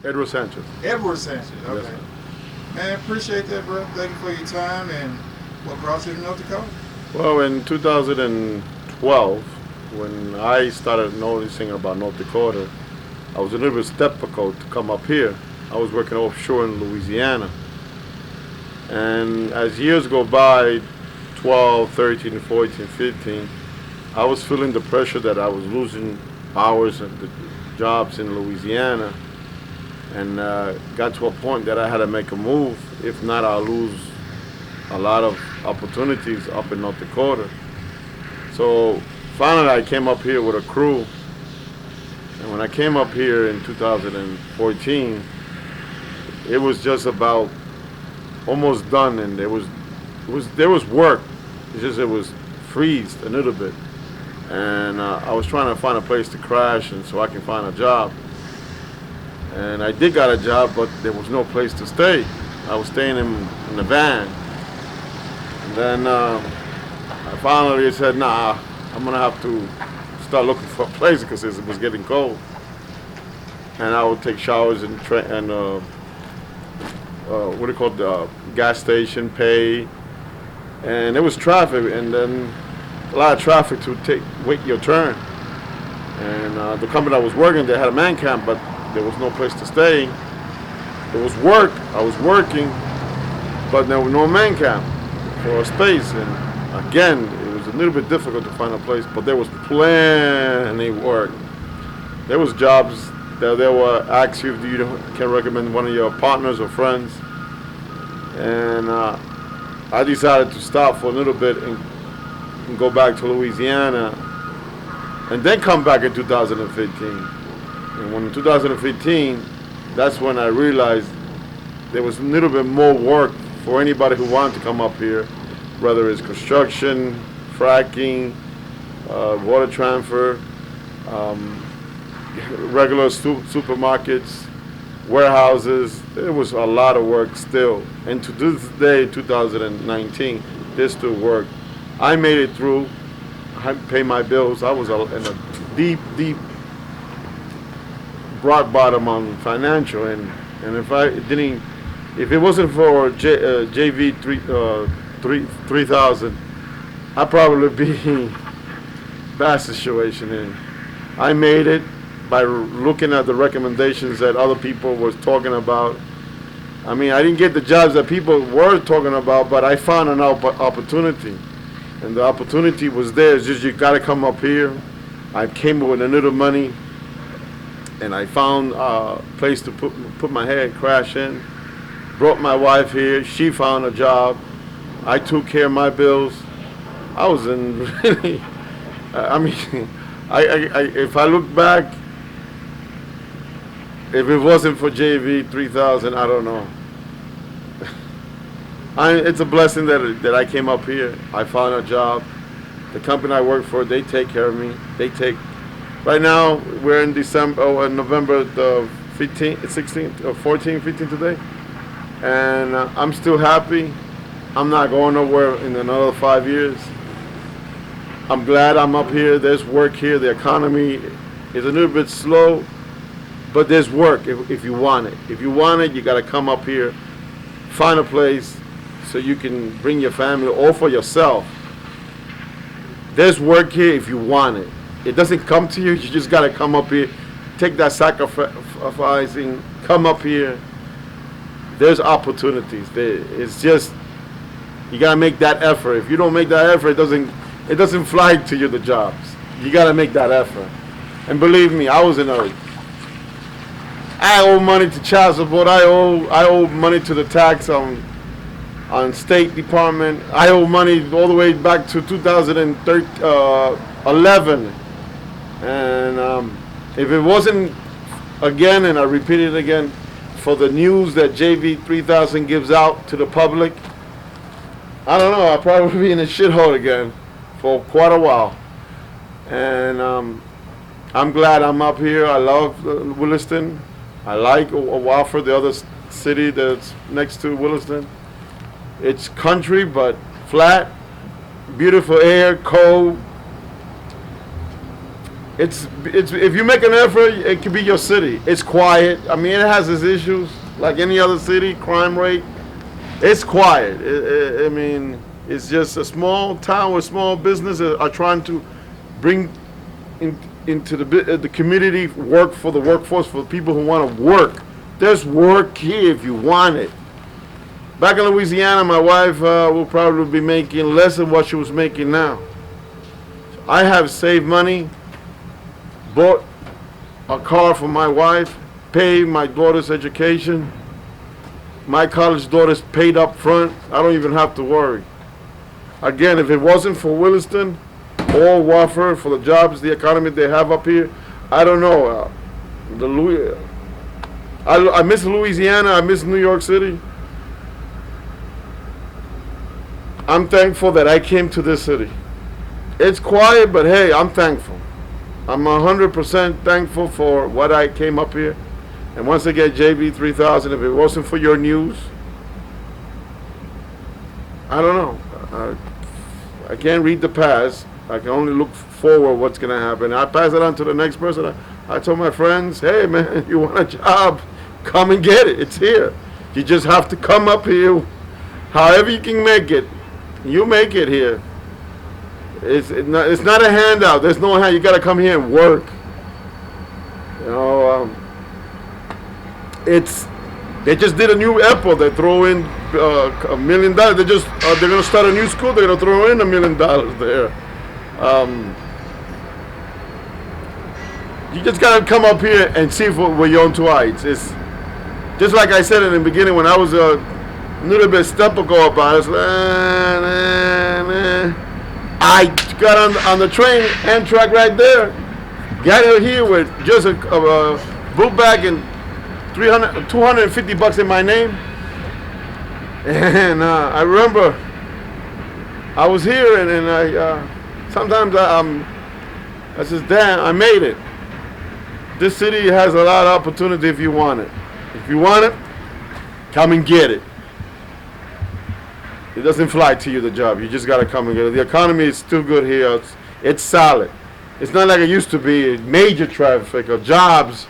Edward Sanchez. Edward Sanchez. Okay. Yes, sir. Man, appreciate that, bro. Thank you for your time. And what brought you to North Dakota? Well, in 2012, when I started noticing about North Dakota, I was a little bit skeptical to come up here. I was working offshore in Louisiana. And as years go by, 12, 13, 14, 15, I was feeling the pressure that I was losing hours and the jobs in Louisiana, and got to a point that I had to make a move. If not, I'll lose a lot of opportunities up in North Dakota. So finally I came up here with a crew, and when I came up here in 2014, it was just about almost done, and there was work. It's just it was freezed a little bit, and I was trying to find a place to crash, and so I can find a job. And I did got a job, but there was no place to stay. I was staying in the van. And then I finally said, nah, I'm gonna have to start looking for a place because it was getting cold. And I would take showers and what do you call it, the gas station, pay. And there was traffic, and then a lot of traffic to wait your turn. And the company I was working, they had a man camp, but there was no place to stay. There was work, I was working, but there was no man camp for a space. And again, it was a little bit difficult to find a place, but there was plenty of work. There was jobs that they were asked you if you can recommend one of your partners or friends. And I decided to stop for a little bit and go back to Louisiana, and then come back in 2015. And when in 2015, that's when I realized there was a little bit more work for anybody who wanted to come up here, whether it's construction, fracking, water transfer, regular supermarkets, warehouses. There was a lot of work still. And to this day, 2019, there's still work. I made it through. I paid my bills. I was in a deep rock bottom on financial, and if it wasn't for JV 3000, I'd probably be in a bad situation. And I made it by looking at the recommendations that other people was talking about. I mean, I didn't get the jobs that people were talking about, but I found an opportunity, and the opportunity was there. It's just you got to come up here. I came with a little money, and I found a place to put my head, crash in. Brought my wife here. She found a job. I took care of my bills. I was in really. I mean, if I look back, if it wasn't for JV 3000, I don't know. It's a blessing that I came up here. I found a job. The company I work for, they take care of me. Right now, we're in November the 15th, 16th, or 14th, 15th today. And I'm still happy. I'm not going nowhere in another 5 years. I'm glad I'm up here. There's work here. The economy is a little bit slow, but there's work if you want it. If you want it, you got to come up here, find a place so you can bring your family or for yourself. There's work here if you want it. It doesn't come to you. You just got to come up here, take that sacrificing, come up here. There's opportunities. It's just, you got to make that effort. If you don't make that effort, it doesn't fly to you, the jobs. You got to make that effort. And believe me, I owe money to child support. I owe money to the tax on State Department. I owe money all the way back to 2011. And if it wasn't, again, and I repeat it again, for the news that JV 3000 gives out to the public, I don't know, I'll probably be in a shithole again for quite a while. And I'm glad I'm up here. I love Williston. I like Wofford, the other city that's next to Williston. It's country, but flat, beautiful air, cold. It's if you make an effort, it could be your city. It's quiet. I mean, it has its issues like any other city. Crime rate. It's quiet. I mean, it's just a small town with small businesses are trying to bring into the community work for the workforce for people who want to work. There's work here if you want it. Back in Louisiana, my wife will probably be making less than what she was making now. I have saved money, bought a car for my wife, paid my daughter's education. My college daughter's paid up front. I don't even have to worry. Again, if it wasn't for Williston or Wofford, for the jobs, the economy they have up here, I don't know. I miss Louisiana. I miss New York City. I'm thankful that I came to this city. It's quiet, but hey, I'm thankful. I'm 100% thankful for what I came up here. And once again, JB3000, if it wasn't for your news, I don't know. I can't read the past. I can only look forward what's going to happen. I pass it on to the next person. I told my friends, hey, man, you want a job, come and get it. It's here. You just have to come up here. However you can make it, you make it here. It's not a handout. There's no hand. You got to come here and work. You know, they just did a new airport. They throw in $1 million. They're gonna start a new school. They're gonna throw in $1 million there. You just gotta come up here and see for your own two eyes. It's just like I said in the beginning when I was a little bit skeptical about it. I got on the train Amtrak right there. Got out here with just a book bag and $250 in my name. And I remember I was here and I sometimes I says, damn, I made it. This city has a lot of opportunity if you want it. If you want it, come and get it. It doesn't fly to you, the job. You just got to come and get it. The economy is still good here. It's solid. It's not like it used to be. Major traffic or jobs.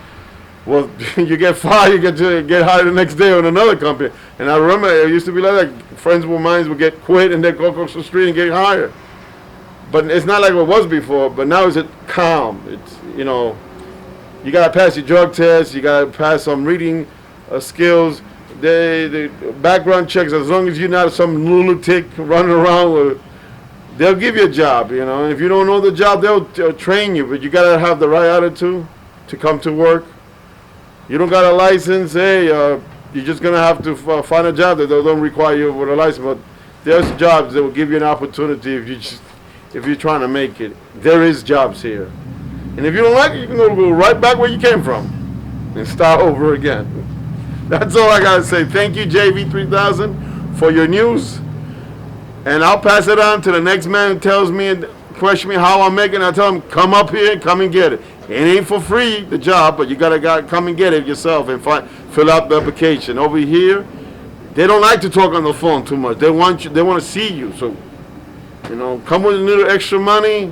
Well, you get fired, you get hired the next day on another company. And I remember it used to be like that. Friends of mine would get quit and then go across the street and get hired. But it's not like it was before. But now it's calm. It's, you know, you got to pass your drug test. You got to pass some reading skills. The background checks, as long as you're not some lunatic running around, they'll give you a job, you know. And if you don't know the job, they'll train you. But you got to have the right attitude to come to work. You don't got a license, hey, you're just going to have to find a job that don't require you with a license. But there's jobs that will give you an opportunity if you're trying to make it. There is jobs here. And if you don't like it, you can go right back where you came from and start over again. That's all I got to say. Thank you, JV3000, for your news. And I'll pass it on to the next man who tells me and questions me how I'm making. I tell him, come up here, come and get it. It ain't for free, the job, but you gotta come and get it yourself and fill out the application. Over here, they don't like to talk on the phone too much. They want to see you. So, you know, come with a little extra money,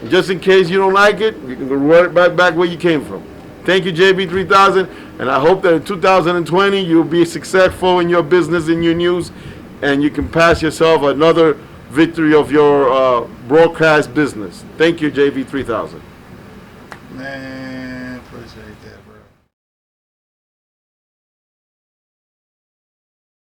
just in case you don't like it. You can go right back where you came from. Thank you, JB3000, and I hope that in 2020 you'll be successful in your business, in your news, and you can pass yourself another victory of your broadcast business. Thank you, JB3000. Man.